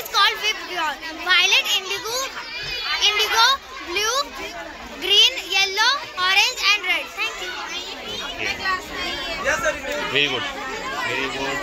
is called Vibgyor. Violet, indigo, blue, green, yellow, orange and red. Thank you. Very good. Very good.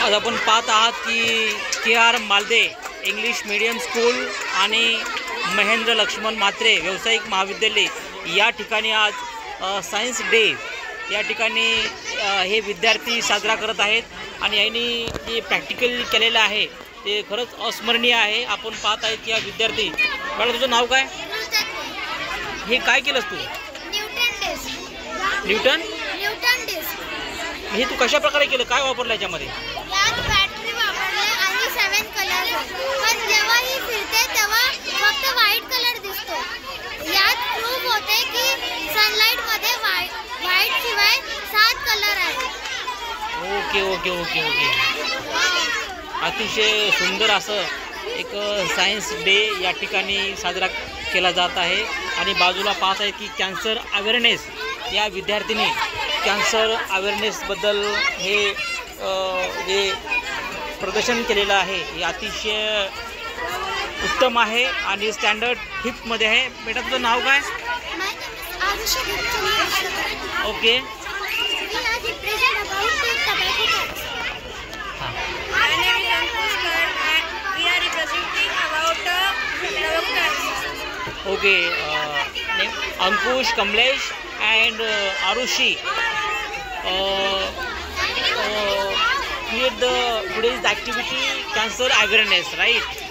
आज आपण पाहत आहात की KR Malde English medium school आणि महेंद्र लक्ष्मण म्हात्रे व्यावसायिक महाविद्यालय या ठिकाणी आज सायन्स डे या ठिकाणी हे विद्यार्थी साजरा करत आहेत आणि यांनी जे प्रॅक्टिकल केलेलं आहे ते खरंच अस्मरणीय आहे. आपण पाहत आहेत की हा विद्यार्थी. मला तुझं नाव काय? हे काय केलंस तू? Newton disk. हे तू कशा प्रकारे केलं? काय वापरलं याच्यामध्ये? यात बॅटरी वापरले आणि 7 कलर. पण जेव्हा ही फिरते तेव्हा फक्त व्हाईट कलर दिसतो. यात प्रूफ होते की सनलाइट मध्ये व्हाईट शिवाय 7 कलर आहेत. Okay okay okay okay. अतिशय सुंदर असं एक सायन्स डे या ठिकाणी साजरा केला जात आहे. आणि बाजूला पाहत आहे की कॅन्सर अवेअरनेस या विद्यार्थ्यांनी कॅन्सर अवेअरनेसबद्दल हे जे प्रदर्शन केलेलं आहे हे अतिशय उत्तम आहे आणि स्टँडर्ड 5मध्ये आहे. बेटा तुझं नाव काय? Okay. Okay. Ankush, Kamlesh and Arushi create the today's activity cancer awareness, right?